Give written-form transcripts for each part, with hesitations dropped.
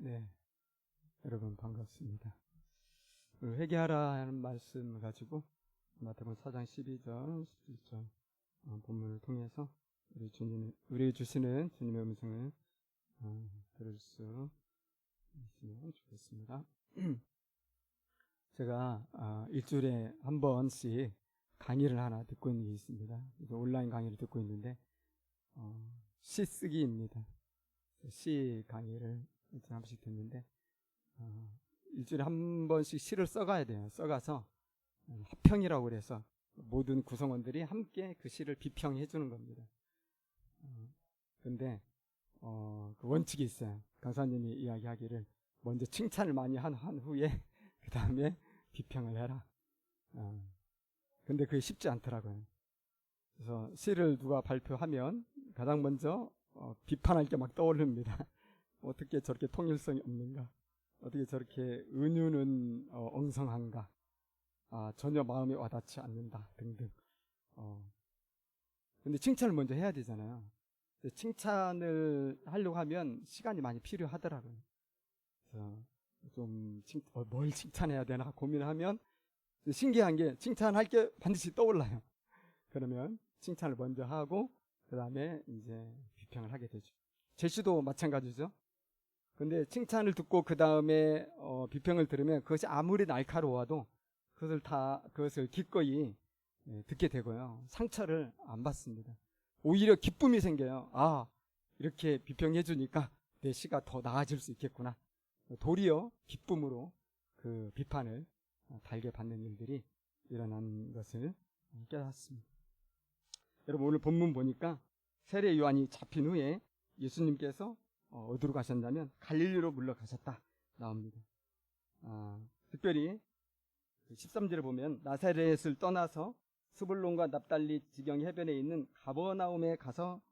네, 여러분 반갑습니다. 회개하라 하는 말씀 가지고 마태복음 4장 12절, 11절 본문을 통해서 우리 주시는 주님의 음성을 들을 수 있으면 좋겠습니다. 제가 일주일에 한 번씩 강의를 하나 듣고 있는 게 있습니다. 온라인 강의를 듣고 있는데 시 쓰기입니다. 시 강의를 일주일에 한 번씩 듣는데 일주일에 한 번씩 시를 써가야 돼요. 써가서 합평이라고 그래서 모든 구성원들이 함께 그 시를 비평해 주는 겁니다. 근데 그 원칙이 있어요. 강사님이 이야기하기를 먼저 칭찬을 많이 한 후에 그 다음에 비평을 해라. 근데 그게 쉽지 않더라고요. 그래서 시를 누가 발표하면 가장 먼저 비판할 게 막 떠오릅니다. 어떻게 저렇게 통일성이 없는가? 어떻게 저렇게 은유는 엉성한가? 전혀 마음이 와닿지 않는다 등등. 근데 칭찬을 먼저 해야 되잖아요. 칭찬을 하려고 하면 시간이 많이 필요하더라고요. 그래서 좀 뭘 칭찬해야 되나 고민하면 신기한 게 칭찬할 게 반드시 떠올라요. 그러면 칭찬을 먼저 하고 그 다음에 이제 비평을 하게 되죠. 제시도 마찬가지죠. 근데 칭찬을 듣고 그 다음에 비평을 들으면 그것이 아무리 날카로워도 그것을 기꺼이 듣게 되고요. 상처를 안 받습니다. 오히려 기쁨이 생겨요. 이렇게 비평해 주니까 내 시가 더 나아질 수 있겠구나. 도리어 기쁨으로 그 비판을 달게 받는 일들이 일어난 것을 깨닫습니다. 여러분, 오늘 본문 보니까 세례 요한이 잡힌 후에 예수님께서 어디로 가셨냐면 갈릴리로 물러가셨다 나옵니다. 특별히 13절에 보면 나사렛을 떠나서 스불론과 납달리 지경 해변에 있는 가버나움에 가서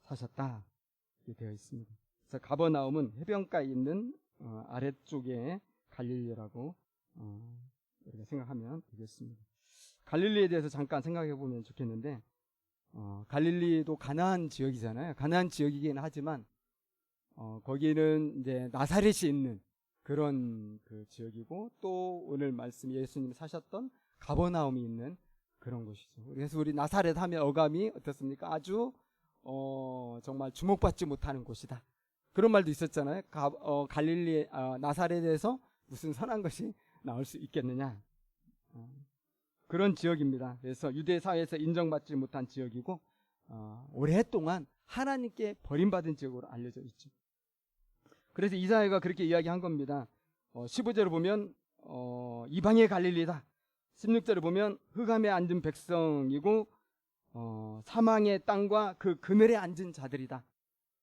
사셨다 이렇게 되어 있습니다. 그래서 가버나움은 해변가에 있는 아래쪽에 갈릴리라고 우리가 생각하면 되겠습니다. 갈릴리에 대해서 잠깐 생각해 보면 좋겠는데 갈릴리도 가나안 지역이잖아요. 가나안 지역이긴 하지만 거기는 이제 나사렛이 있는 그런 그 지역이고 또 오늘 말씀 예수님이 사셨던 가버나움이 있는 그런 곳이죠. 그래서 우리 나사렛 하면 어감이 어떻습니까? 아주 정말 주목받지 못하는 곳이다. 그런 말도 있었잖아요. 갈릴리 나사렛에서 무슨 선한 것이 나올 수 있겠느냐. 그런 지역입니다. 그래서 유대 사회에서 인정받지 못한 지역이고 오랫동안 하나님께 버림받은 지역으로 알려져 있죠. 그래서 이사야가 그렇게 이야기한 겁니다. 15절을 보면 이방의 갈릴리다. 16절을 보면 흑암에 앉은 백성이고 사망의 땅과 그 그늘에 앉은 자들이다.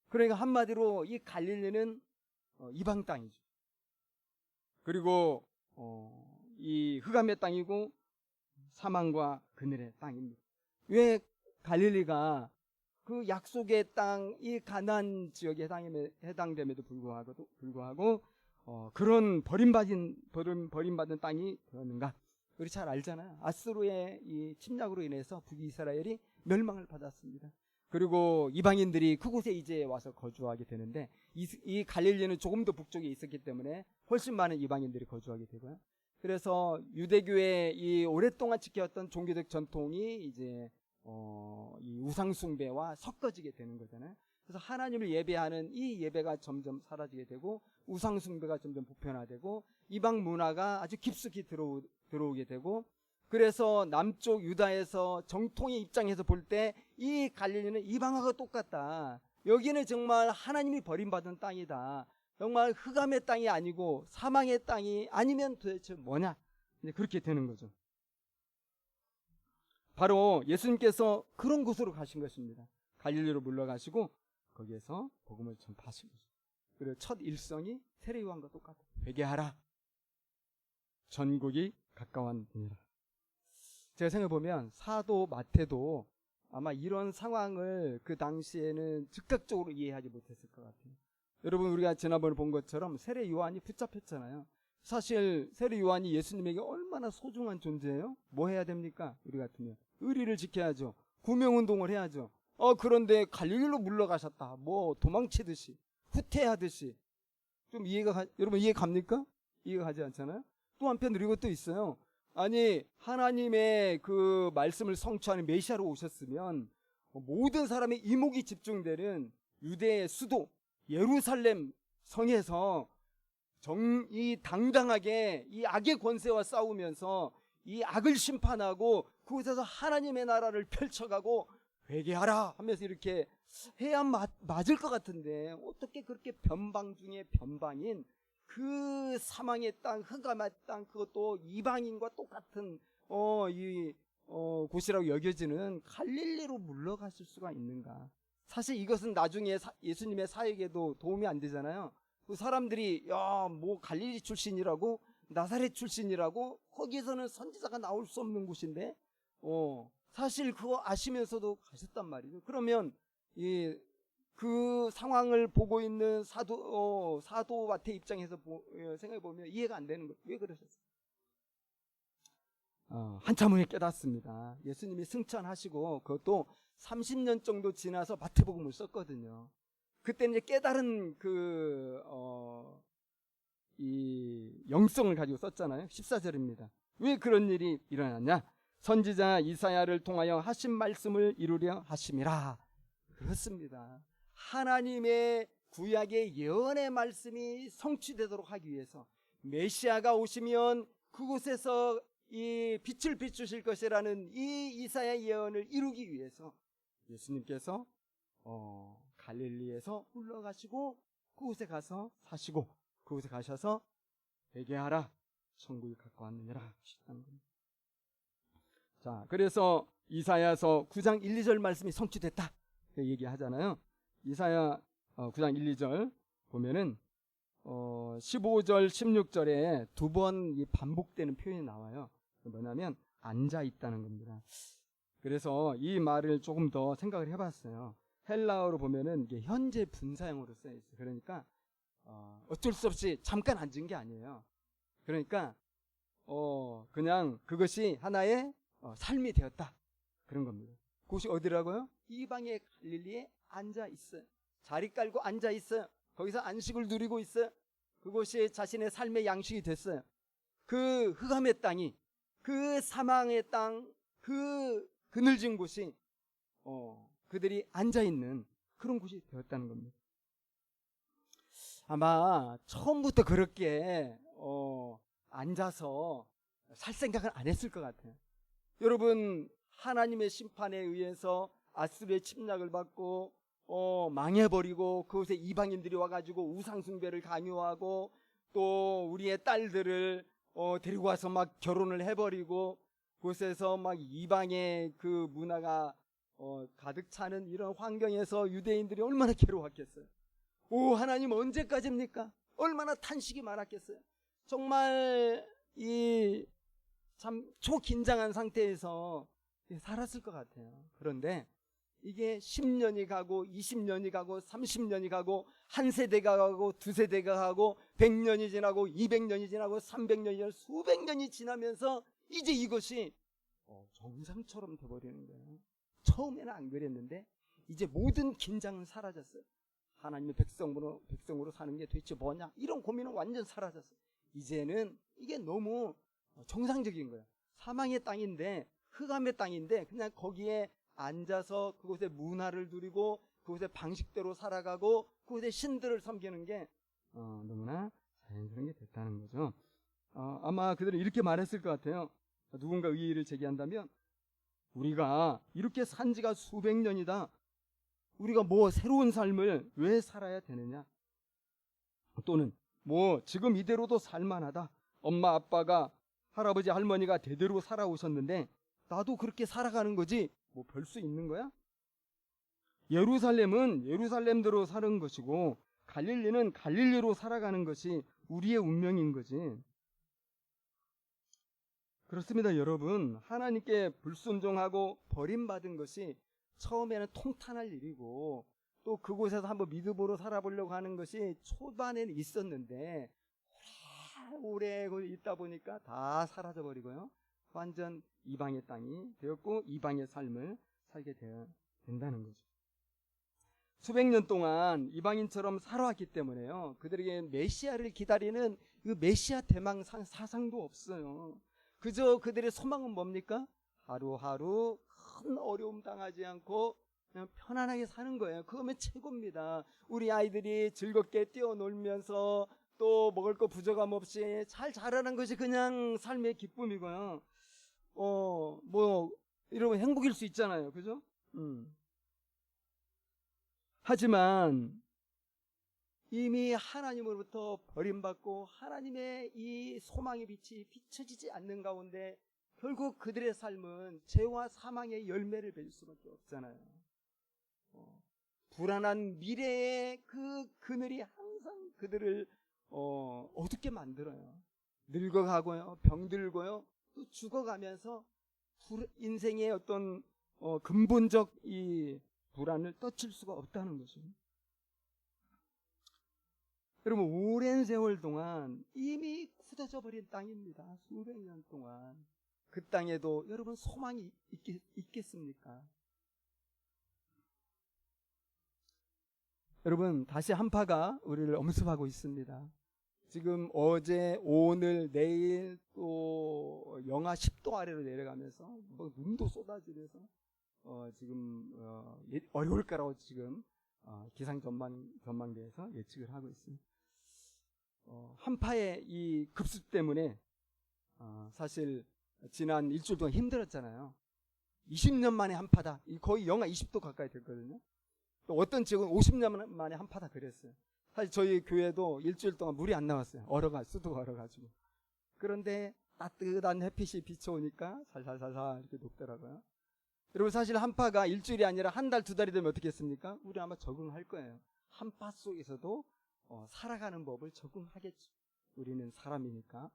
그러니까 한마디로 이 갈릴리는 이방 땅이죠. 그리고 이 흑암의 땅이고 사망과 그늘의 땅입니다. 왜 갈릴리가 그 약속의 땅, 이 가나안 지역에 해당됨에도 불구하고 그런 버림받은 땅이 되었는가? 우리 잘 알잖아요. 아수르의 이 침략으로 인해서 북이스라엘이 멸망을 받았습니다. 그리고 이방인들이 그곳에 이제 와서 거주하게 되는데 이 갈릴리는 조금 더 북쪽에 있었기 때문에 훨씬 많은 이방인들이 거주하게 되고요. 그래서 유대교의 이 오랫동안 지켜왔던 종교적 전통이 이제 이 우상숭배와 섞어지게 되는 거잖아요. 그래서 하나님을 예배하는 이 예배가 점점 사라지게 되고 우상숭배가 점점 보편화되고 이방 문화가 아주 깊숙이 들어오게 되고 그래서 남쪽 유다에서 정통의 입장에서 볼 때 이 갈릴리는 이방하고 똑같다. 여기는 정말 하나님이 버림받은 땅이다. 정말 흑암의 땅이 아니고 사망의 땅이 아니면 도대체 뭐냐? 이제 그렇게 되는 거죠. 바로 예수님께서 그런 곳으로 가신 것입니다. 갈릴리로 물러가시고 거기에서 복음을 전파하신 거죠. 그리고 첫 일성이 세례 요한과 똑같아요. 회개하라. 전국이 가까웠느니라. 제가 생각해보면 사도 마태도 아마 이런 상황을 그 당시에는 즉각적으로 이해하지 못했을 것 같아요. 여러분, 우리가 지난번에 본 것처럼 세례 요한이 붙잡혔잖아요. 사실 세례 요한이 예수님에게 얼마나 소중한 존재예요? 뭐 해야 됩니까? 우리 같으면 의리를 지켜야죠. 구명운동을 해야죠. 그런데 갈릴리로 물러가셨다. 뭐 도망치듯이 후퇴하듯이 좀 여러분 이해 갑니까? 이해가 가지 않잖아요. 또 한편으로 이것도 있어요. 아니 하나님의 그 말씀을 성취하는 메시아로 오셨으면 모든 사람의 이목이 집중되는 유대의 수도 예루살렘 성에서 이 당당하게 이 악의 권세와 싸우면서 이 악을 심판하고 그곳에서 하나님의 나라를 펼쳐가고 회개하라 하면서 이렇게 해야 맞을 것 같은데 어떻게 그렇게 변방 중에 변방인 그 사망의 땅, 흑암의 땅, 그것도 이방인과 똑같은 곳이라고 여겨지는 갈릴리로 물러가실 수가 있는가? 사실 이것은 나중에 예수님의 사역에도 도움이 안 되잖아요. 그 사람들이 뭐 갈릴리 출신이라고, 나사렛 출신이라고, 거기에서는 선지자가 나올 수 없는 곳인데 사실 그거 아시면서도 가셨단 말이죠. 그러면 그 상황을 보고 있는 사도 마태 입장에서 생각해 보면 이해가 안 되는 거예요. 왜 그러셨어요? 한참 후에 깨닫습니다. 예수님이 승천하시고 그것도 30년 정도 지나서 마태복음을 썼거든요. 그때 이제 깨달은 이 영성을 가지고 썼잖아요. 14절입니다. 왜 그런 일이 일어났냐? 선지자 이사야를 통하여 하신 말씀을 이루려 하심이라. 그렇습니다. 하나님의 구약의 예언의 말씀이 성취되도록 하기 위해서 메시아가 오시면 그곳에서 이 빛을 비추실 것이라는 이 이사야 예언을 이루기 위해서 예수님께서 갈릴리에서 흘러가시고 그곳에 가서 사시고 그곳에 가셔서 회개하라 천국이 가까웠느니라 하셨다는 겁니다. 자, 그래서 이사야서 9장 1, 2절 말씀이 성취됐다 얘기하잖아요. 이사야 9장 1, 2절 보면은 15절 16절에 두 번 반복되는 표현이 나와요. 뭐냐면 앉아 있다는 겁니다. 그래서 이 말을 조금 더 생각을 해봤어요. 헬라어로 보면은 이게 현재 분사형으로 쓰여 있어요. 그러니까 어쩔 수 없이 잠깐 앉은 게 아니에요. 그러니까 그냥 그것이 하나의 삶이 되었다 그런 겁니다. 그것이 어디라고요? 이방의 갈릴리에 앉아 있어요. 자리 깔고 앉아 있어요. 거기서 안식을 누리고 있어요. 그것이 자신의 삶의 양식이 됐어요. 그 흑암의 땅이, 그 사망의 땅, 그 그늘진 곳이 그들이 앉아 있는 그런 곳이 되었다는 겁니다. 아마 처음부터 그렇게 앉아서 살 생각은 안 했을 것 같아요. 여러분, 하나님의 심판에 의해서 아수르의 침략을 받고 망해버리고 그곳에 이방인들이 와가지고 우상숭배를 강요하고 또 우리의 딸들을 데리고 와서 막 결혼을 해버리고 그곳에서 막 이방의 그 문화가 가득 차는 이런 환경에서 유대인들이 얼마나 괴로웠겠어요. 오, 하나님 언제까지입니까? 얼마나 탄식이 많았겠어요. 정말 이 참 초긴장한 상태에서 살았을 것 같아요. 그런데 이게 10년이 가고 20년이 가고 30년이 가고 한 세대가 가고 두 세대가 가고 100년이 지나고 200년이 지나고 300년이 지나고 수백 년이 지나면서 이제 이것이 정상처럼 돼버리는 거예요. 처음에는 안 그랬는데 이제 모든 긴장은 사라졌어요. 하나님의 백성으로 사는 게 도대체 뭐냐, 이런 고민은 완전 사라졌어요. 이제는 이게 너무 정상적인 거예요. 사망의 땅인데, 흑암의 땅인데 그냥 거기에 앉아서 그곳의 문화를 누리고 그곳의 방식대로 살아가고 그곳의 신들을 섬기는 게 너무나 자연스러운 게 됐다는 거죠. 아마 그들은 이렇게 말했을 것 같아요. 누군가 의의를 제기한다면, 우리가 이렇게 산 지가 수백 년이다. 우리가 뭐 새로운 삶을 왜 살아야 되느냐? 또는 뭐 지금 이대로도 살만하다. 엄마 아빠가, 할아버지 할머니가 대대로 살아오셨는데 나도 그렇게 살아가는 거지 뭐 별 수 있는 거야? 예루살렘은 예루살렘대로 사는 것이고 갈릴리는 갈릴리로 살아가는 것이 우리의 운명인 거지. 그렇습니다, 여러분. 하나님께 불순종하고 버림받은 것이 처음에는 통탄할 일이고 또 그곳에서 한번 믿음으로 살아보려고 하는 것이 초반에는 있었는데 오래 있다 보니까 다 사라져버리고요. 완전 이방의 땅이 되었고 이방의 삶을 살게 된다는 거죠. 수백 년 동안 이방인처럼 살아왔기 때문에요. 그들에게 메시아를 기다리는 그 메시아 대망 사상도 없어요. 그저 그들의 소망은 뭡니까? 하루하루 큰 어려움 당하지 않고 그냥 편안하게 사는 거예요. 그거면 최고입니다. 우리 아이들이 즐겁게 뛰어놀면서 또 먹을 거 부족함 없이 잘 자라는 것이 그냥 삶의 기쁨이고요. 뭐 이러면 행복일 수 있잖아요. 그죠? 하지만 이미 하나님으로부터 버림받고 하나님의 이 소망의 빛이 비춰지지 않는 가운데 결국 그들의 삶은 죄와 사망의 열매를 맺을 수밖에 없잖아요. 불안한 미래의 그 그늘이 항상 그들을 어둡게 만들어요. 늙어가고요, 병들고요, 또 죽어가면서 인생의 어떤 근본적 이 불안을 떠칠 수가 없다는 것입니다. 여러분, 오랜 세월 동안 이미 굳어져 버린 땅입니다. 수백 년 동안. 그 땅에도 여러분 소망이 있겠습니까? 여러분, 다시 한파가 우리를 엄습하고 있습니다. 지금 어제, 오늘, 내일 또 영하 10도 아래로 내려가면서 뭐 눈도 쏟아지면서 지금 어려울 거라고 지금 기상 전망대에서 예측을 하고 있습니다. 한파의 이 급습 때문에 사실 지난 일주일 동안 힘들었잖아요. 20년 만에 한파다. 거의 영하 20도 가까이 됐거든요. 또 어떤 지역은 50년 만에 한파다 그랬어요. 사실 저희 교회도 일주일 동안 물이 안 나왔어요. 수도가 얼어가지고. 그런데 따뜻한 햇빛이 비춰오니까 살살살살 이렇게 녹더라고요. 여러분, 사실 한파가 일주일이 아니라 한 달, 두 달이 되면 어떻게 했습니까? 우리 아마 적응할 거예요. 한파 속에서도 살아가는 법을 적응하겠죠. 우리는 사람이니까.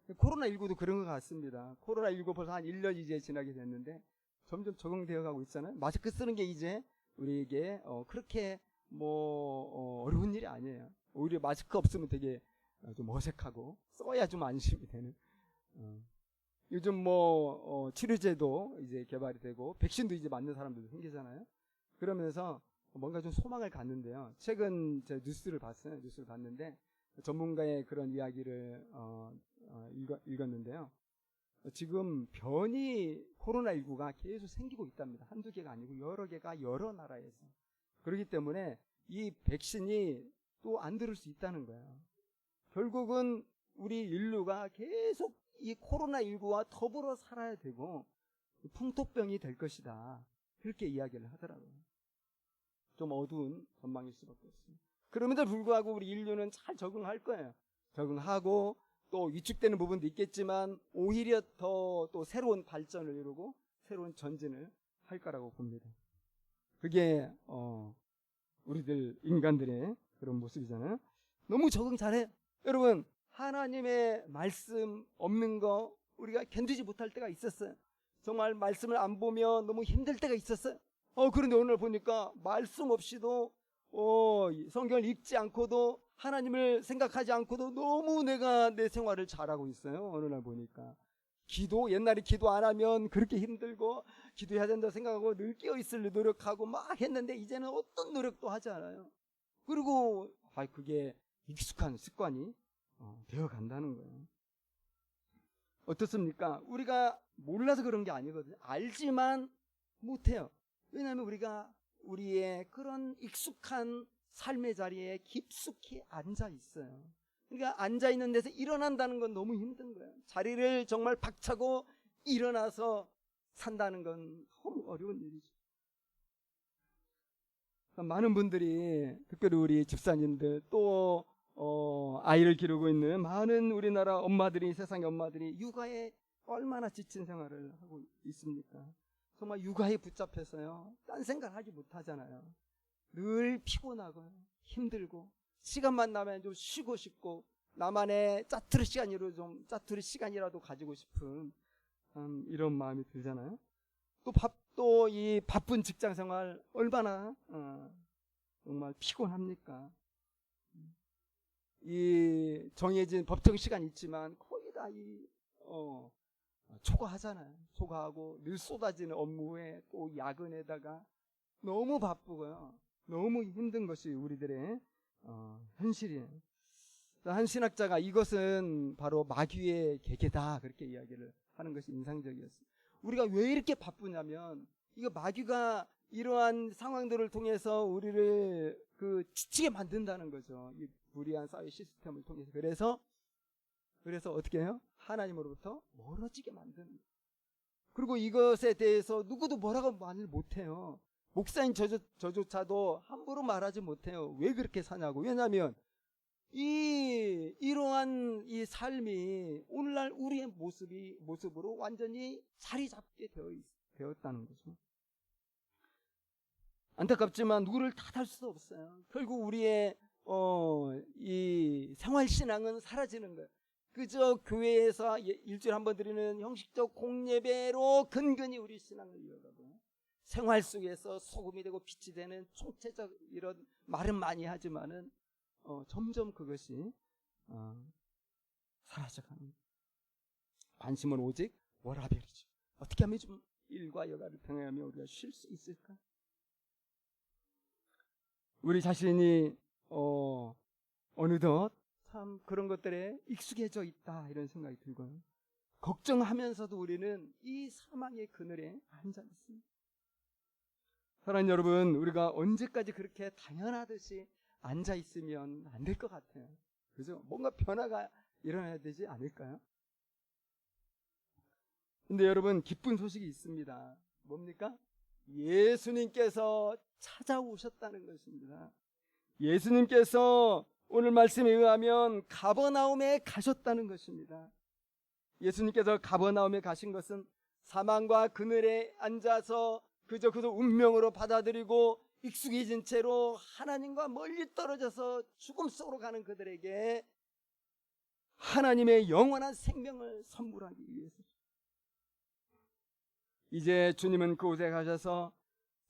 코로나19도 그런 것 같습니다. 코로나19 벌써 한 1년 이제 지나게 됐는데 점점 적응되어 가고 있잖아요. 마스크 쓰는 게 이제 우리에게 그렇게 어려운 일이 아니에요. 오히려 마스크 없으면 되게 좀 어색하고 써야 좀 안심이 되는. 요즘 치료제도 이제 개발이 되고 백신도 이제 맞는 사람들도 생기잖아요. 그러면서 뭔가 좀 소망을 갖는데요. 최근 제가 뉴스를 봤는데 전문가의 그런 이야기를 읽었는데요. 지금 코로나19가 계속 생기고 있답니다. 한두 개가 아니고 여러 개가 여러 나라에서. 그렇기 때문에 이 백신이 또 안 들을 수 있다는 거예요. 결국은 우리 인류가 계속 이 코로나19와 더불어 살아야 되고 풍토병이 될 것이다. 그렇게 이야기를 하더라고요. 좀 어두운 전망일 수밖에 없습니다. 그럼에도 불구하고 우리 인류는 잘 적응할 거예요. 적응하고 또 위축되는 부분도 있겠지만 오히려 더 또 새로운 발전을 이루고 새로운 전진을 할 거라고 봅니다. 그게 우리들 인간들의 그런 모습이잖아요. 너무 적응 잘해. 여러분, 하나님의 말씀 없는 거 우리가 견디지 못할 때가 있었어요. 정말 말씀을 안 보면 너무 힘들 때가 있었어요. 그런데 오늘 보니까 말씀 없이도 성경을 읽지 않고도 하나님을 생각하지 않고도 너무 내가 내 생활을 잘하고 있어요. 어느 날 보니까 옛날에 기도 안 하면 그렇게 힘들고 기도해야 된다고 생각하고 늘 깨어있으려 노력하고 막 했는데 이제는 어떤 노력도 하지 않아요. 그리고 그게 익숙한 습관이 되어 간다는 거예요. 어떻습니까? 우리가 몰라서 그런 게 아니거든요. 알지만 못해요. 왜냐하면 우리가 우리의 그런 익숙한 삶의 자리에 깊숙이 앉아 있어요. 그러니까 앉아 있는 데서 일어난다는 건 너무 힘든 거예요. 자리를 정말 박차고 일어나서 산다는 건 너무 어려운 일이죠. 많은 분들이, 특별히 우리 집사님들, 또 아이를 기르고 있는 많은 우리나라 엄마들이, 세상의 엄마들이 육아에 얼마나 지친 생활을 하고 있습니까? 정말 육아에 붙잡혀서요, 딴 생각 하지 못하잖아요. 늘 피곤하고요, 힘들고, 시간만 나면 좀 쉬고 싶고, 나만의 짜투리 시간이라도 가지고 싶은 이런 마음이 들잖아요. 또 이 바쁜 직장 생활 얼마나 정말 피곤합니까? 이 정해진 법정 시간이 있지만 거의 다 초과하잖아요. 초과하고 늘 쏟아지는 업무에 또 야근에다가 너무 바쁘고요. 너무 힘든 것이 우리들의 현실이에요. 한 신학자가 이것은 바로 마귀의 계계다 그렇게 이야기를 하는 것이 인상적이었어요. 우리가 왜 이렇게 바쁘냐면 이거 마귀가 이러한 상황들을 통해서 우리를 지치게 만든다는 거죠. 이 불의한 사회 시스템을 통해서. 그래서 어떻게 해요? 하나님으로부터 멀어지게 만드는 거예요. 그리고 이것에 대해서 누구도 뭐라고 말을 못해요. 목사인 저조차도 함부로 말하지 못해요. 왜 그렇게 사냐고. 왜냐하면 이러한 이 삶이 오늘날 우리의 모습으로 완전히 자리 잡게 되었다는 거죠. 안타깝지만 누구를 탓할 수 없어요. 결국 우리의 이 생활신앙은 사라지는 거예요. 그저 교회에서 일주일에 한 번 드리는 형식적 공예배로 근근히 우리 신앙을 이어가고 생활 속에서 소금이 되고 빛이 되는 총체적 이런 말은 많이 하지만은 점점 그것이 사라져가는 관심은 오직 워라벨이죠. 어떻게 하면 좀 일과 여가를 병행하며 우리가 쉴 수 있을까? 우리 자신이 어느덧 참 그런 것들에 익숙해져 있다 이런 생각이 들고요. 걱정하면서도 우리는 이 사망의 그늘에 앉아 있습니다. 사랑하는 여러분, 우리가 언제까지 그렇게 당연하듯이 앉아 있으면 안 될 것 같아요. 그죠? 뭔가 변화가 일어나야 되지 않을까요? 근데 여러분, 기쁜 소식이 있습니다. 뭡니까? 예수님께서 찾아오셨다는 것입니다. 예수님께서 오늘 말씀에 의하면 가버나움에 가셨다는 것입니다. 예수님께서 가버나움에 가신 것은 사망과 그늘에 앉아서 그저 운명으로 받아들이고 익숙해진 채로 하나님과 멀리 떨어져서 죽음 속으로 가는 그들에게 하나님의 영원한 생명을 선물하기 위해서. 이제 주님은 그곳에 가셔서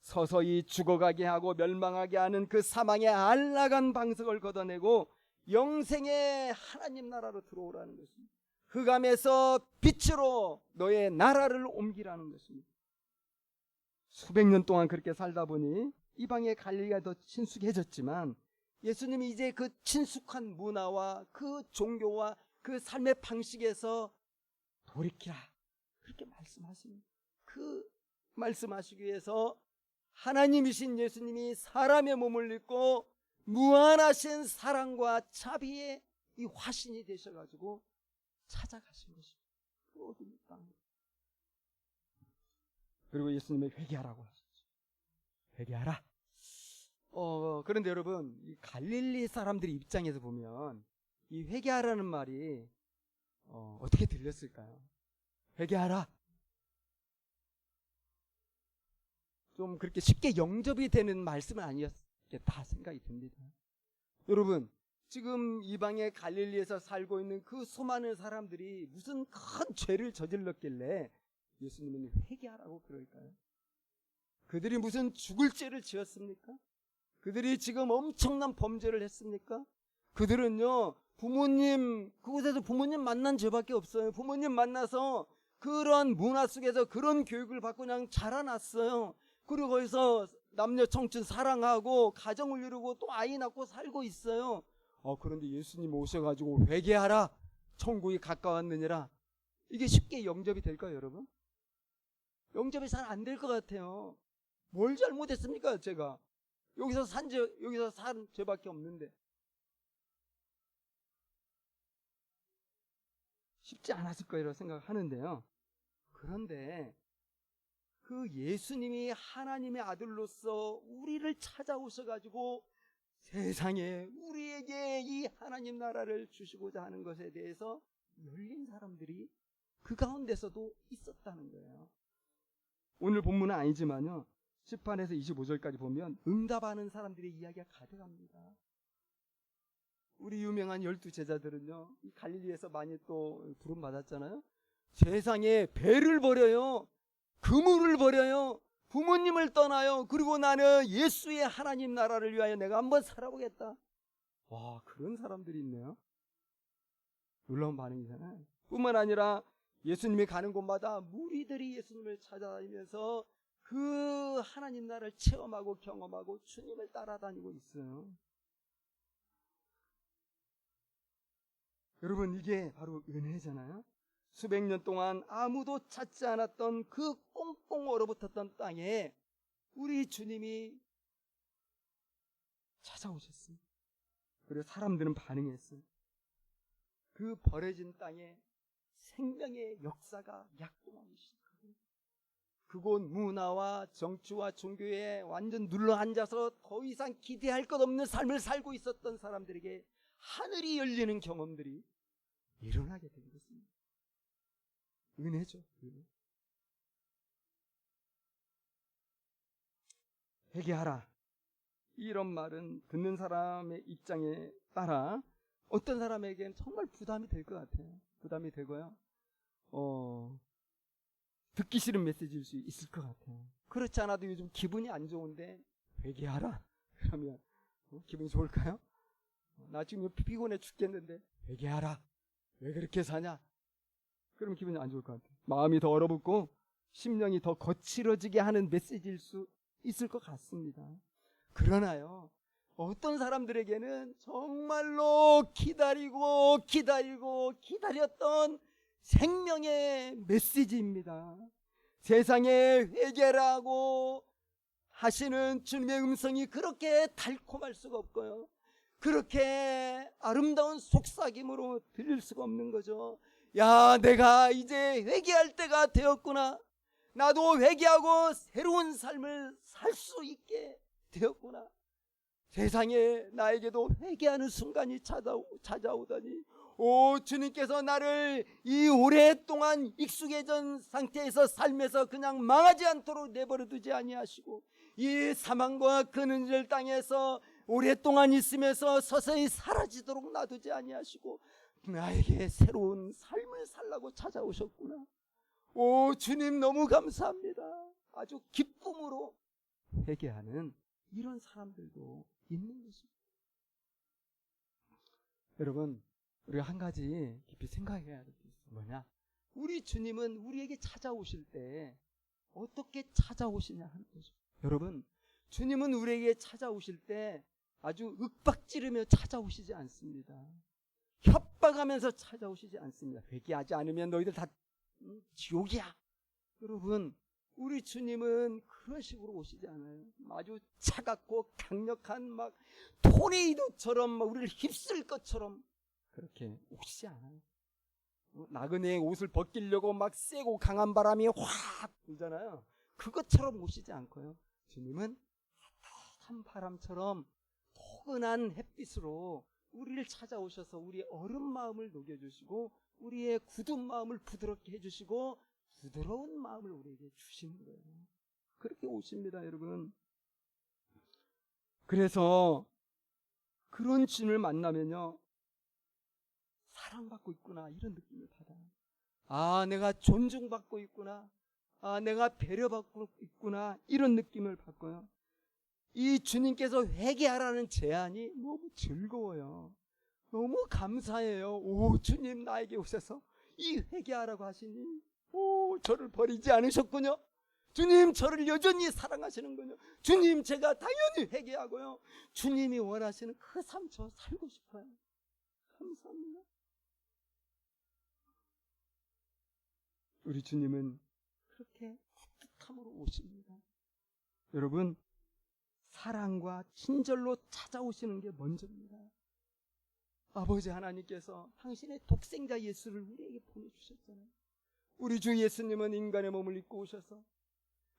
서서히 죽어가게 하고 멸망하게 하는 그 사망의 안락한 방석을 걷어내고 영생의 하나님 나라로 들어오라는 것입니다. 흑암에서 빛으로 너의 나라를 옮기라는 것입니다. 수백 년 동안 그렇게 살다 보니 이방의 갈릴리가 더 친숙해졌지만 예수님이 이제 그 친숙한 문화와 그 종교와 그 삶의 방식에서 돌이키라 그렇게 말씀하십니다. 그 말씀하시기 위해서 하나님이신 예수님이 사람의 몸을 입고 무한하신 사랑과 자비의 이 화신이 되셔가지고 찾아가신 것입니다. 그 어둠의 땅. 그리고 예수님이 회개하라고 하셨죠. 회개하라. 그런데 여러분, 이 갈릴리 사람들의 입장에서 보면 이 회개하라는 말이 어떻게 들렸을까요? 회개하라. 좀 그렇게 쉽게 영접이 되는 말씀은 아니었겠다 생각이 듭니다. 여러분, 지금 이방의 갈릴리에서 살고 있는 그 수많은 사람들이 무슨 큰 죄를 저질렀길래 예수님은 회개하라고 그럴까요? 그들이 무슨 죽을 죄를 지었습니까? 그들이 지금 엄청난 범죄를 했습니까? 그들은요, 그곳에서 부모님 만난 죄밖에 없어요. 부모님 만나서 그런 문화 속에서 그런 교육을 받고 그냥 자라났어요. 그리고 거기서 남녀 청춘 사랑하고 가정을 이루고 또 아이 낳고 살고 있어요. 그런데 예수님 오셔가지고 회개하라, 천국이 가까웠느니라. 이게 쉽게 영접이 될까요, 여러분? 영접이 잘 안 될 것 같아요. 뭘 잘못했습니까, 제가? 여기서 산 죄밖에 없는데. 쉽지 않았을 거라고 생각하는데요. 그런데 그 예수님이 하나님의 아들로서 우리를 찾아오셔가지고 세상에 우리에게 이 하나님 나라를 주시고자 하는 것에 대해서 열린 사람들이 그 가운데서도 있었다는 거예요. 오늘 본문은 아니지만요, 18에서 25절까지 보면 응답하는 사람들의 이야기가 가득합니다. 우리 유명한 12제자들은요, 이 갈릴리에서 많이 또 부름받았잖아요. 세상에 배를 버려요, 그물을 버려요, 부모님을 떠나요. 그리고 나는 예수의 하나님 나라를 위하여 내가 한번 살아보겠다. 와, 그런 사람들이 있네요. 놀라운 반응이잖아요. 뿐만 아니라 예수님이 가는 곳마다 무리들이 예수님을 찾아다니면서 그 하나님 나라를 체험하고 경험하고 주님을 따라다니고 있어요. 여러분, 이게 바로 은혜잖아요. 수백 년 동안 아무도 찾지 않았던 그 꽁꽁 얼어붙었던 땅에 우리 주님이 찾아오셨어요. 그리고 사람들은 반응했어요. 그 버려진 땅에 생명의 역사가 약동하기 시작하고, 그곳 문화와 정치와 종교에 완전 눌러앉아서 더 이상 기대할 것 없는 삶을 살고 있었던 사람들에게 하늘이 열리는 경험들이 일어나게 된 것입니다. 은혜죠. 은혜. 회개하라, 이런 말은 듣는 사람의 입장에 따라 어떤 사람에게는 정말 부담이 될 것 같아요. 부담이 되고요. 듣기 싫은 메시지일 수 있을 것 같아요. 그렇지 않아도 요즘 기분이 안 좋은데 회개하라 그러면 기분이 좋을까요? 나 지금 피곤해 죽겠는데 회개하라, 왜 그렇게 사냐? 그러면 기분이 안 좋을 것 같아요. 마음이 더 얼어붙고 심령이 더 거칠어지게 하는 메시지일 수 있을 것 같습니다. 그러나요, 어떤 사람들에게는 정말로 기다렸던 생명의 메시지입니다. 세상에 회개라고 하시는 주님의 음성이 그렇게 달콤할 수가 없고요, 그렇게 아름다운 속삭임으로 들릴 수가 없는 거죠. 야, 내가 이제 회개할 때가 되었구나. 나도 회개하고 새로운 삶을 살 수 있게 되었구나. 세상에 나에게도 회개하는 순간이 찾아오다니, 오, 주님께서 나를 이 오랫동안 익숙해진 상태에서 삶에서 그냥 망하지 않도록 내버려 두지 아니하시고, 이 사망과 그늘질 땅에서 오랫동안 있으면서 서서히 사라지도록 놔두지 아니하시고 나에게 새로운 삶을 살라고 찾아오셨구나. 오, 주님 너무 감사합니다. 아주 기쁨으로 회개하는 이런 사람들도 있는 것입니다. 여러분, 우리가 한 가지 깊이 생각해야 될 게 있어요. 뭐냐? 우리 주님은 우리에게 찾아오실 때 어떻게 찾아오시냐 하는 거죠. 여러분, 주님은 우리에게 찾아오실 때 아주 윽박지르며 찾아오시지 않습니다. 협박하면서 찾아오시지 않습니다. 회개하지 않으면 너희들 다 지옥이야. 여러분, 우리 주님은 그런 식으로 오시지 않아요. 아주 차갑고 강력한 막 토네이도처럼 막 우리를 휩쓸 것처럼 그렇게 오시지 않아요. 나그네의 옷을 벗기려고 막 세고 강한 바람이 확 불잖아요. 그것처럼 오시지 않고요, 주님은 따뜻한 바람처럼 포근한 햇빛으로 우리를 찾아오셔서 우리의 얼음 마음을 녹여주시고 우리의 굳은 마음을 부드럽게 해주시고 부드러운 마음을 우리에게 주시는 거예요. 그렇게 오십니다, 여러분. 그래서 그런 주님을 만나면요, 사랑받고 있구나 이런 느낌을 받아요. 아, 내가 존중받고 있구나, 아, 내가 배려받고 있구나 이런 느낌을 받고요. 이 주님께서 회개하라는 제안이 너무 즐거워요. 너무 감사해요. 오, 주님 나에게 오셔서 이 회개하라고 하시니, 오, 저를 버리지 않으셨군요. 주님 저를 여전히 사랑하시는군요. 주님 제가 당연히 회개하고요, 주님이 원하시는 그 삶 저 살고 싶어요. 감사합니다. 우리 주님은 그렇게 따뜻함으로 오십니다. 여러분, 사랑과 친절로 찾아오시는 게 먼저입니다. 아버지 하나님께서 당신의 독생자 예수를 우리에게 보내주셨잖아요. 우리 주 예수님은 인간의 몸을 입고 오셔서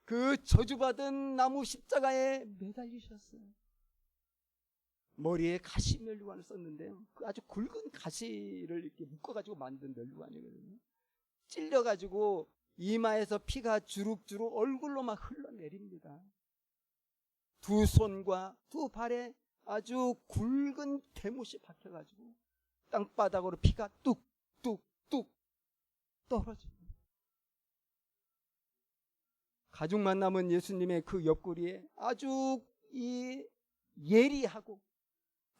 그 저주받은 나무 십자가에 매달리셨어요. 머리에 가시 면류관을 썼는데요, 그 아주 굵은 가시를 이렇게 묶어가지고 만든 면류관이거든요. 찔려가지고 이마에서 피가 주룩주룩 얼굴로 막 흘러내립니다. 두 손과 두 발에 아주 굵은 대못이 박혀가지고 땅바닥으로 피가 뚝뚝뚝 떨어집니다. 가죽만 남은 예수님의 그 옆구리에 아주 예리하고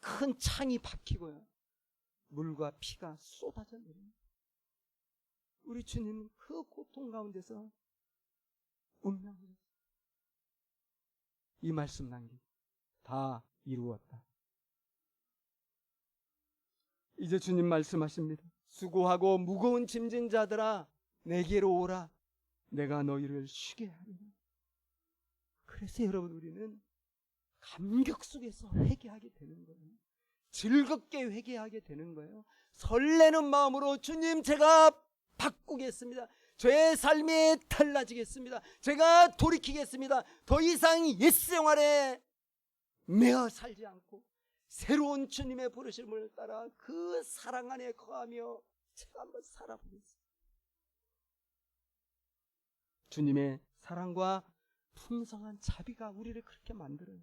큰 창이 박히고요, 물과 피가 쏟아져 내립니다. 우리 주님은 그 고통 가운데서 운명하셨어요. 이 말씀 남기 다 이루었다. 이제 주님 말씀하십니다. 수고하고 무거운 짐진 자들아 내게로 오라. 내가 너희를 쉬게 하리라. 그래서 여러분 우리는 감격 속에서 회개하게 되는 거예요. 즐겁게 회개하게 되는 거예요. 설레는 마음으로 주님 제가 바꾸겠습니다. 저의 삶이 달라지겠습니다. 제가 돌이키겠습니다. 더 이상 옛 생활에 매어 살지 않고 새로운 주님의 부르심을 따라 그 사랑 안에 거하며 제가 한번 살아보겠습니다. 주님의 사랑과 풍성한 자비가 우리를 그렇게 만들어요.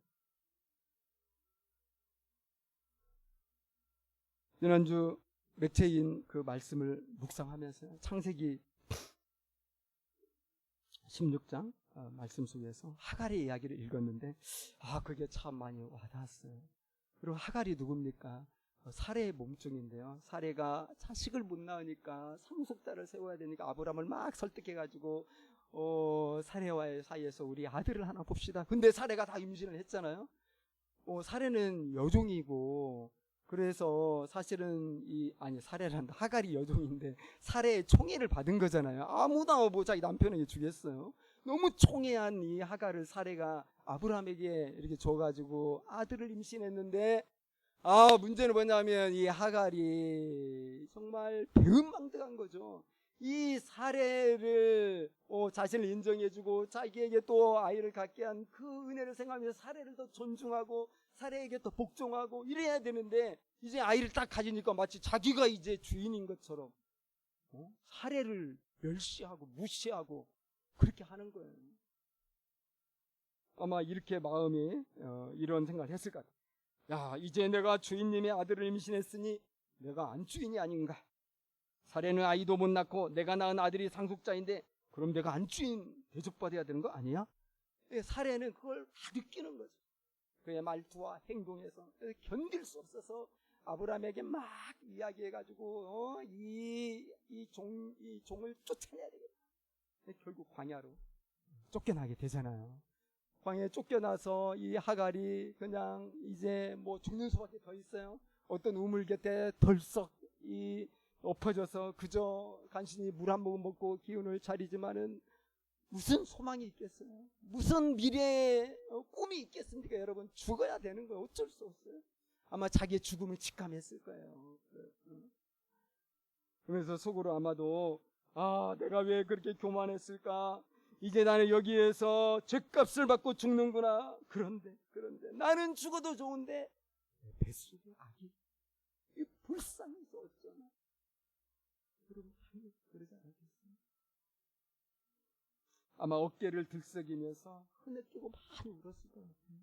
지난주 맥체인 그 말씀을 묵상하면서 창세기 16장 말씀 속에서 하갈의 이야기를 읽었는데 그게 참 많이 와닿았어요. 그리고 하갈이 누굽니까? 사레의 몸종인데요. 사레가 자식을 못 낳으니까 상속자를 세워야 되니까 아브람을 막 설득해가지고 사레와의 사이에서 우리 아들을 하나 봅시다. 근데 사레가 다 임신을 했잖아요. 사레는 여종이고 그래서 사실은 사레란다. 하갈이 여종인데 사레의 총애를 받은 거잖아요. 아무나 자기 남편에게 주겠어요. 너무 총애한 이 하갈을 사레가 아브람에게 이렇게 줘가지고 아들을 임신했는데 문제는 뭐냐면 이 하갈이 정말 배은망덕한 거죠. 이 사레를 자신을 인정해주고 자기에게 또 아이를 갖게 한 그 은혜를 생각하면서 사레를 더 존중하고 사레에게 더 복종하고 이래야 되는데 이제 아이를 딱 가지니까 마치 자기가 이제 주인인 것처럼 사레를 멸시하고 무시하고 그렇게 하는 거예요. 아마 이렇게 마음이 이런 생각을 했을 것 같아요. 이제 내가 주인님의 아들을 임신했으니 내가 안 주인이 아닌가. 사레는 아이도 못 낳고 내가 낳은 아들이 상속자인데 그럼 내가 안 주인 대접받아야 되는 거 아니야? 사레는 그걸 다 느끼는 거죠. 그의 말투와 행동에서 견딜 수 없어서 아브라함에게 막 이야기해가지고 이 종을 쫓아내야 되겠다. 결국 광야로 쫓겨나게 되잖아요. 광야에 쫓겨나서 이 하갈이 그냥 이제 죽는 수밖에 더 있어요. 어떤 우물 곁에 덜썩 엎어져서 그저 간신히 물 한 모금 먹고 기운을 차리지만은 무슨 소망이 있겠어요? 무슨 미래의 꿈이 있겠습니까? 여러분 죽어야 되는 거예요. 어쩔 수 없어요. 아마 자기의 죽음을 직감했을 거예요. 그래서 속으로 아마도 내가 왜 그렇게 교만했을까? 이제 나는 여기에서 죗값을 받고 죽는구나. 그런데 나는 죽어도 좋은데 내 뱃속에 아기 불쌍해서 어쩌나. 여러분 그러지 않았겠어요? 아마 어깨를 들썩이면서 흐느끼고 많이 울었을 것 같아요.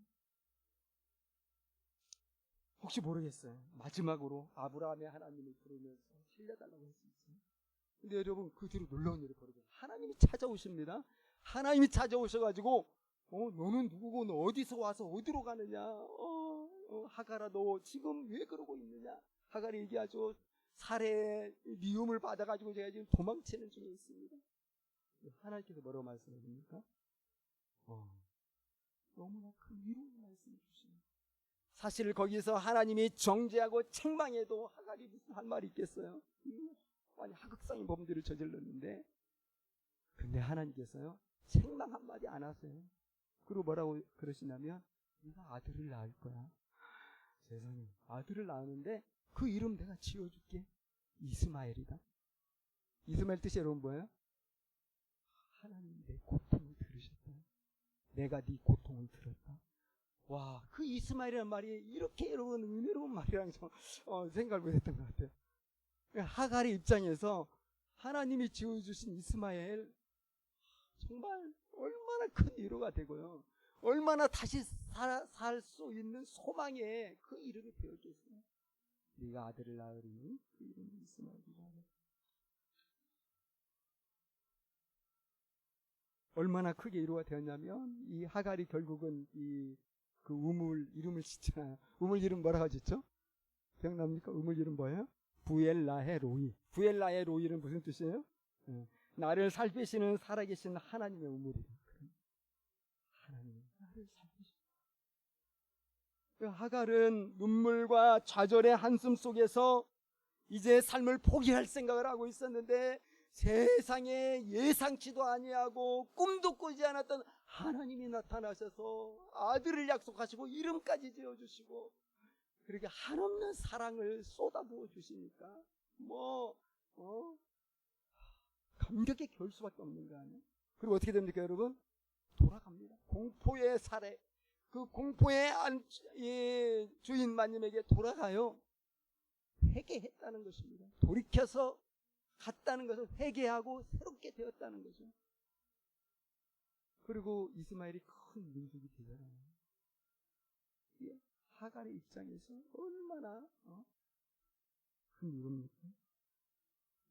혹시 모르겠어요. 마지막으로 아브라함의 하나님을 부르면서 살려달라고 할 수 있어요. 근데 여러분 그 뒤로 놀라운 일이 벌어져요. 하나님이 찾아오십니다. 하나님이 찾아오셔가지고 너는 누구고 너 어디서 와서 어디로 가느냐. 하갈아 너 지금 왜 그러고 있느냐. 하갈이 얘기하죠. 살해의 미움을 받아가지고 제가 지금 도망치는 중에 있습니다. 하나님께서 뭐라고 말씀하십니까? 너무나 큰 위로의 말씀을 주십니다. 사실 거기서 하나님이 정죄하고 책망해도 하갈이 무슨 할 말이 있겠어요? 아니 하극상인 범죄를 저질렀는데 근데 하나님께서요 책망 한마디 안 하세요. 그리고 뭐라고 그러시냐면 네가 아들을 낳을 거야. 세상에 아들을 낳았는데 그 이름 내가 지어줄게. 이스마엘이다. 이스마엘 뜻이 여러분 뭐예요? 하나님이 내 고통을 들으셨다. 내가 네 고통을 들었다. 와, 그 이스마엘이라는 말이 이렇게 여러분 은혜로운 말이라는 생각을 못했던 것 같아요. 하갈의 입장에서 하나님이 지어주신 이스마엘 정말 얼마나 큰 위로가 되고요. 얼마나 다시 살 수 있는 소망의 그 이름이 되었겠어요. 네가 아들을 낳으리니 그 이름이 이스마엘이라. 얼마나 크게 위로가 되었냐면 이 하갈이 결국은 그 우물 이름을 짓잖아요. 우물 이름 뭐라고 짓죠? 기억납니까? 우물 이름 뭐예요? 부엘라헤 로이. 부엘라헤 로이는 무슨 뜻이에요? 나를 살피시는 살아계신 하나님의 우물이다. 하나님 나를 살피시는 하갈은 눈물과 좌절의 한숨 속에서 이제 삶을 포기할 생각을 하고 있었는데, 세상에 예상치도 아니하고 꿈도 꾸지 않았던 하나님이 나타나셔서 아들을 약속하시고 이름까지 지어주시고 그렇게 한없는 사랑을 쏟아부어 주시니까 감격에 겨울 수밖에 없는 거 아니에요? 그리고 어떻게 됩니까, 여러분? 돌아갑니다. 공포의 사례, 그 공포의 주인 마님에게 돌아가요. 회개했다는 것입니다. 돌이켜서 갔다는 것을 회개하고 새롭게 되었다는 거죠. 그리고 이스마엘이 큰 민족이 되잖아요. 하갈의 입장에서 얼마나 큰 일입니까?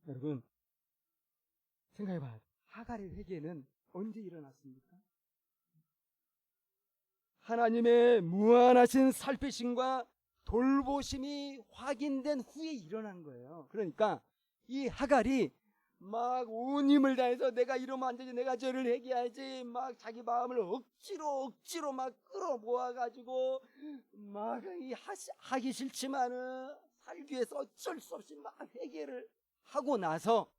여러분, 생각해봐요. 하갈의 회개는 언제 일어났습니까? 하나님의 무한하신 살피심과 돌보심이 확인된 후에 일어난 거예요. 그러니까 이 하갈이 막 온 힘을 다해서 내가 이러면 안 되지, 내가 죄를 회개해야지, 막 자기 마음을 억지로 막 끌어모아가지고 막 하기 싫지만은 살기 위해서 어쩔 수 없이 막 회개를 하고 나서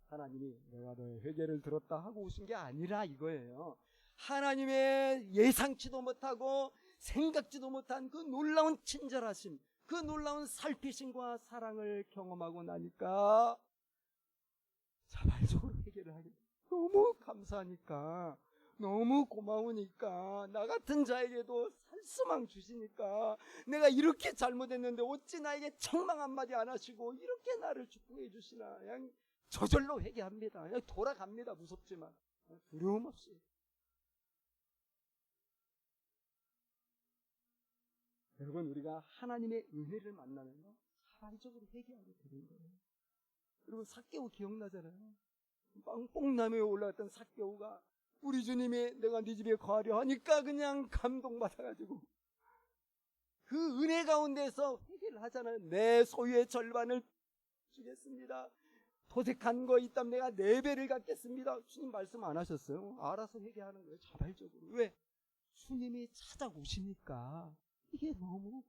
하나님이 내가 너의 회개를 들었다 하고 오신 게 아니라 이거예요. 하나님의 예상치도 못하고 생각지도 못한 그 놀라운 친절하심, 그 놀라운 살피심과 사랑을 경험하고 나니까 자발적으로 회개를 하게 돼요. 너무 감사하니까, 너무 고마우니까, 나 같은 자에게도 살수망 주시니까, 내가 이렇게 잘못했는데 어찌 나에게 책망 한마디 안 하시고 이렇게 나를 축복해 주시나. 그냥 저절로 회개합니다. 그냥 돌아갑니다. 무섭지만 두려움 없이. 여러분, 우리가 하나님의 은혜를 만나면요, 자발적으로 회개하게 되는 거예요. 여러분, 삭개오 기억나잖아요. 뽕나무에 올라갔던 삭개오가 우리 주님이 내가 네 집에 거하려 하니까 그냥 감동받아가지고 그 은혜 가운데서 회개를 하잖아요. 내 소유의 절반을 주겠습니다. 도색한 거 있다면 내가 4배를 갖겠습니다. 주님 말씀 안 하셨어요? 알아서 회개하는 거예요. 자발적으로. 왜? 주님이 찾아오시니까. 이게 너무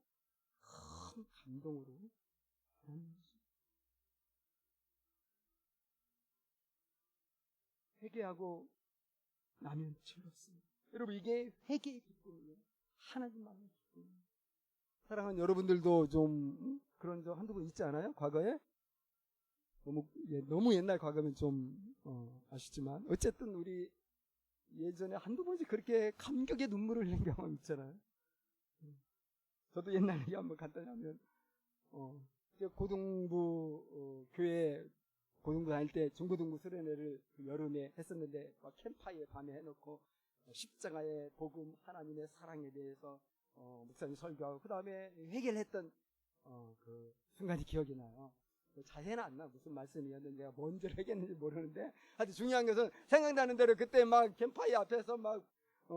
큰 감동으로 회개하고 나면 즐겁습니다. 여러분, 이게 회개의 기쁨이에요. 하나님만의 기쁨이에요. 사랑하는 여러분들도 좀 그런 적 한두 번 있지 않아요? 과거에? 너무 옛날 과거면 좀 아시지만 어쨌든 우리 예전에 한두 번씩 그렇게 감격의 눈물을 흘린 경험 있잖아요. 저도 옛날 얘기 한번 간단히 하면 고등부 교회 고등부 다닐 때 중고등부 수련회를 여름에 했었는데 막 캠파이어 밤에 해놓고 십자가의 복음, 하나님의 사랑에 대해서 목사님 설교하고 그 다음에 회개를 했던 그 순간이 기억이 나요. 자세는 안 나. 무슨 말씀이었는지 내가 뭔지 회개했는지 모르는데 아주 중요한 것은 생각나는 대로 그때 막 캠파이어 앞에서 막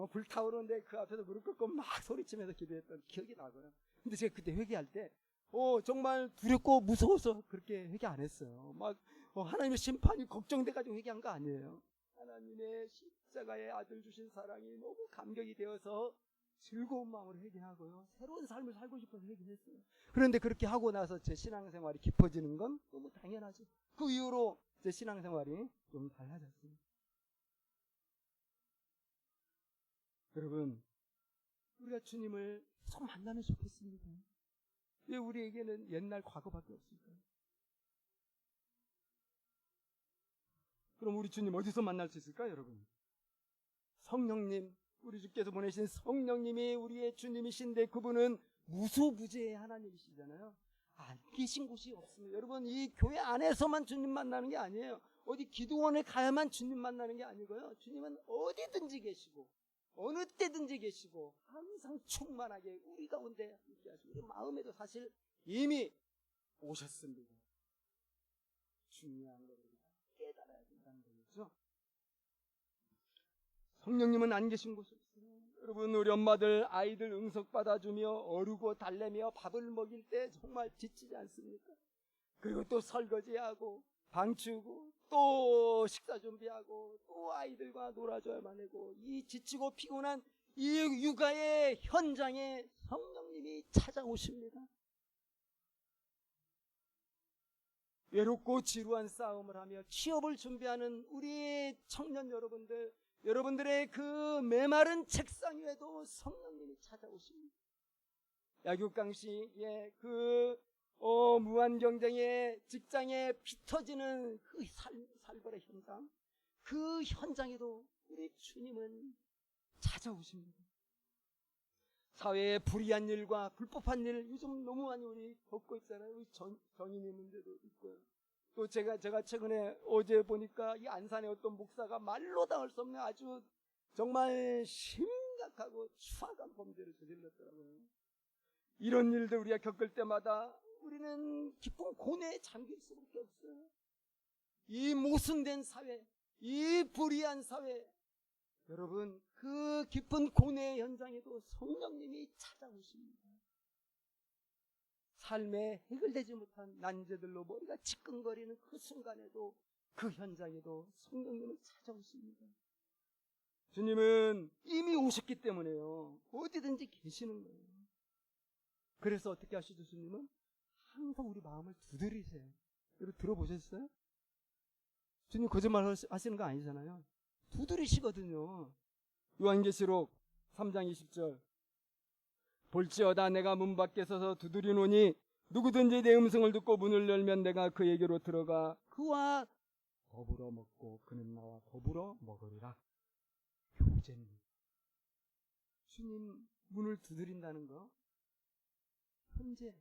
불타오르는데 그 앞에서 무릎 꿇고 막 소리치면서 기도했던 기억이 나고요. 근데 제가 그때 회개할 때 정말 두렵고 무서워서 그렇게 회개 안 했어요. 막 하나님의 심판이 걱정돼가지고 회개한 거 아니에요. 하나님의 십자가의 아들 주신 사랑이 너무 감격이 되어서 즐거운 마음으로 회개하고요. 새로운 삶을 살고 싶어서 회개했어요. 그런데 그렇게 하고 나서 제 신앙생활이 깊어지는 건 너무 당연하죠. 그 이후로 제 신앙생활이 좀 달라졌습니다. 여러분, 우리가 주님을 계속 만나면 좋겠습니다. 왜 우리에게는 옛날 과거밖에 없을까요? 그럼 우리 주님 어디서 만날 수 있을까요, 여러분? 성령님, 우리 주께서 보내신 성령님이 우리의 주님이신데 그분은 무소부재의 하나님이시잖아요. 안 계신 곳이 없습니다. 여러분, 이 교회 안에서만 주님 만나는 게 아니에요. 어디 기도원에 가야만 주님 만나는 게 아니고요. 주님은 어디든지 계시고 어느 때든지 계시고 항상 충만하게 우리 가운데 함께 하시고 우리 마음에도 사실 이미 오셨습니다. 중요한 걸 우리가 깨달아야 된다는 거죠. 성령님은 안 계신 곳이 없어요. 여러분, 우리 엄마들 아이들 응석 받아주며 어르고 달래며 밥을 먹일 때 정말 지치지 않습니까? 그리고 또 설거지하고 방 치우고 또 식사 준비하고 또 아이들과 놀아줘야만 하고 이 지치고 피곤한 이 육아의 현장에 성령님이 찾아오십니다. 외롭고 지루한 싸움을 하며 취업을 준비하는 우리 청년 여러분들, 여러분들의 그 메마른 책상 위에도 성령님이 찾아오십니다. 약육강식의 무한 경쟁의 직장에 피터지는 그 살벌의 현장, 그 현장에도 우리 주님은 찾아오십니다. 사회의 불의한 일과 불법한 일 요즘 너무 많이 우리 겪고 있잖아요. 우리 정인의 문제도 있고요. 또 제가 최근에 어제 보니까 이 안산의 어떤 목사가 말로 당할 수 없는 아주 정말 심각하고 추악한 범죄를 저질렀더라고요. 이런 일들 우리가 겪을 때마다 우리는 깊은 고뇌에 잠길 수밖에 없어요. 이 모순된 사회, 이 불의한 사회, 여러분 그 깊은 고뇌의 현장에도 성령님이 찾아오십니다. 삶에 해결되지 못한 난제들로 머리가 지끈거리는 그 순간에도, 그 현장에도 성령님은 찾아오십니다. 주님은 이미 오셨기 때문에요, 어디든지 계시는 거예요. 그래서 어떻게 하시죠? 주님은 항상 우리 마음을 두드리세요. 여러분 들어보셨어요? 주님 거짓말 하시는 거 아니잖아요. 두드리시거든요. 요한계시록 3장 20절, 볼지어다 내가 문 밖에 서서 두드리노니 누구든지 내 음성을 듣고 문을 열면 내가 그에게로 들어가 그와 더불어 먹고 그는 나와 더불어 먹으리라. 교제입니다. 주님 문을 두드린다는 거 현재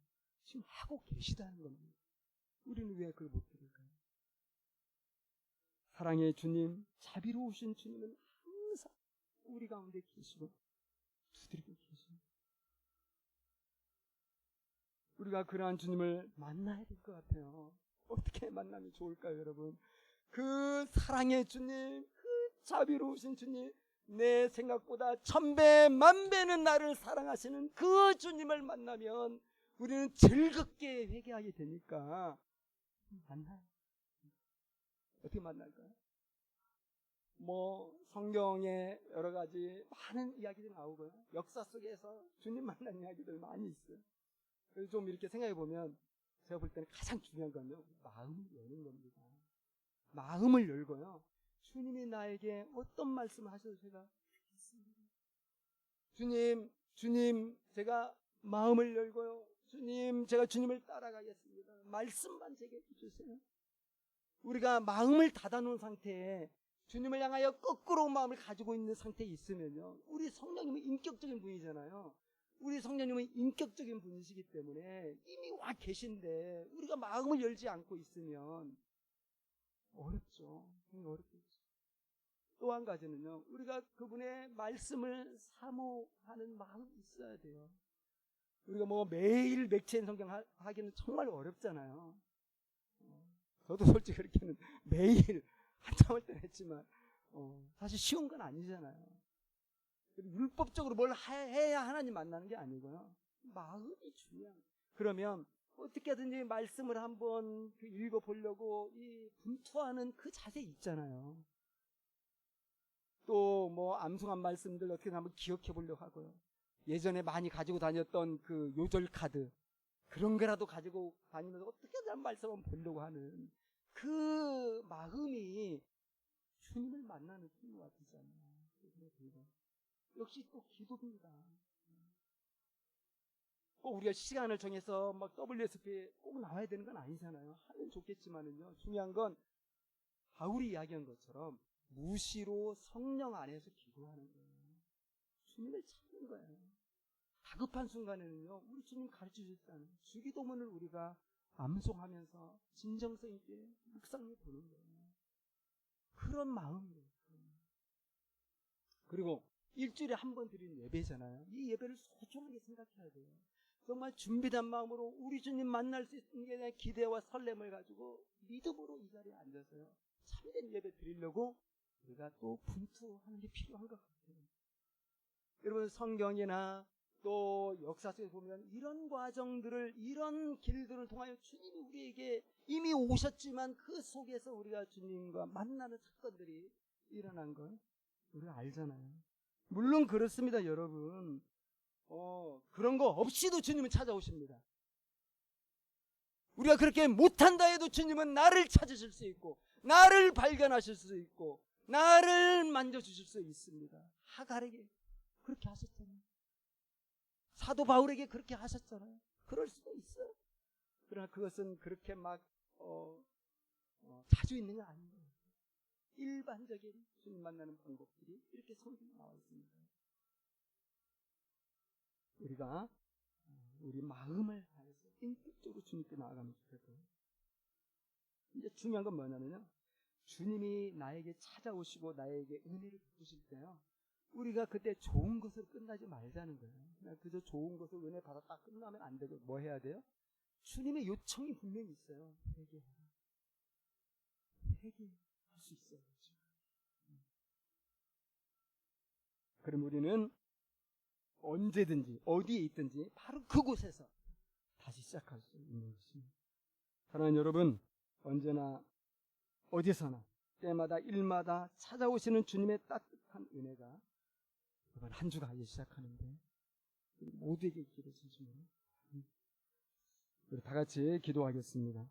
지금 하고 계시다는 겁니다. 우리는 왜 그걸 못 들을까요? 사랑의 주님, 자비로우신 주님은 항상 우리 가운데 계시고 두드리고 계십니다. 우리가 그러한 주님을 만나야 될 것 같아요. 어떻게 만나면 좋을까요, 여러분? 그 사랑의 주님, 그 자비로우신 주님, 내 생각보다 1000배, 10,000배는 나를 사랑하시는 그 주님을 만나면 우리는 즐겁게 회개하게 되니까 만나요. 어떻게 만날까요? 성경에 여러 가지 많은 이야기들이 나오고요. 역사 속에서 주님 만난 이야기들 많이 있어요. 그래서 좀 이렇게 생각해 보면 제가 볼 때는 가장 중요한 건요, 마음을 여는 겁니다. 마음을 열고요, 주님이 나에게 어떤 말씀을 하셔도 제가 듣겠습니다. 주님 제가 마음을 열고요, 주님 제가 주님을 따라가겠습니다. 말씀만 제게 주세요. 우리가 마음을 닫아놓은 상태에 주님을 향하여 거꾸로 마음을 가지고 있는 상태에 있으면요, 우리 성령님은 인격적인 분이잖아요. 우리 성령님은 인격적인 분이시기 때문에 이미 와 계신데 우리가 마음을 열지 않고 있으면 어렵죠. 어렵겠죠. 또 한 가지는요, 우리가 그분의 말씀을 사모하는 마음이 있어야 돼요. 우리가 매일 맥체인 성경 하기는 정말 어렵잖아요. 저도 솔직히 그렇게는 매일 한참을 때는 했지만 사실 쉬운 건 아니잖아요. 율법적으로 뭘 해야 하나님 만나는 게 아니고요, 마음이 중요한 거예요. 그러면 어떻게든지 말씀을 한번 읽어보려고 이 분투하는 그 자세 있잖아요. 또 암송한 말씀들 어떻게 한번 기억해 보려고 하고요. 예전에 많이 가지고 다녔던 그 요절 카드 그런 거라도 가지고 다니면서 어떻게든 한 말씀 한번 보려고 하는 그 마음이 주님을 만나는 힘인 것 같잖아요. 역시 또 기도입니다. 꼭 우리가 시간을 정해서 WSP에 꼭 나와야 되는 건 아니잖아요. 하면 좋겠지만은요, 중요한 건 바울이 이야기한 것처럼 무시로 성령 안에서 기도하는 거예요. 주님을 찾는 거예요. 다급한 순간에는요, 우리 주님 가르쳐 주셨다는 주기도문을 우리가 암송하면서 진정성 있게 묵상해 보는 거예요. 그런 마음이에요. 그리고 일주일에 한 번 드리는 예배잖아요. 이 예배를 소중하게 생각해야 돼요. 정말 준비된 마음으로 우리 주님 만날 수 있는 게 대한 기대와 설렘을 가지고 믿음으로 이 자리에 앉아서요, 참된 예배 드리려고 우리가 또 분투하는 게 필요한 것 같아요. 여러분 성경이나 또 역사 속에 보면 이런 과정들을, 이런 길들을 통하여 주님이 우리에게 이미 오셨지만 그 속에서 우리가 주님과 만나는 사건들이 일어난 걸 우리가 알잖아요. 물론 그렇습니다, 여러분. 그런 거 없이도 주님은 찾아오십니다. 우리가 그렇게 못한다 해도 주님은 나를 찾으실 수 있고, 나를 발견하실 수 있고, 나를 만져주실 수 있습니다. 하갈에게 그렇게 하셨잖아요. 사도 바울에게 그렇게 하셨잖아요. 그럴 수도 있어요. 그러나 그것은 그렇게 막 자주 있는 건 아니에요. 일반적인 주님 만나는 방법들이 이렇게 성경에 나와 있습니다. 우리가 우리 마음을 다해서 인격적으로 주님께 나아가면 좋겠고요. 이제 중요한 건 뭐냐면요, 주님이 나에게 찾아오시고 나에게 은혜를 베푸실 때요, 우리가 그때 좋은 것으로 끝나지 말자는 거예요. 그냥 그저 좋은 것으로 은혜 받았다 끝나면 안 되고 뭐 해야 돼요? 주님의 요청이 분명히 있어요. 회개해라. 회개할 수 있어요. 그럼 우리는 언제든지 어디에 있든지 바로 그곳에서 다시 시작할 수 있는 것입니다. 사랑하는 여러분, 언제나 어디서나 때마다 일마다 찾아오시는 주님의 따뜻한 은혜가 이번 한 주가 이제 시작하는데 모두에게 있기를 진심으로 우리 다 같이 기도하겠습니다.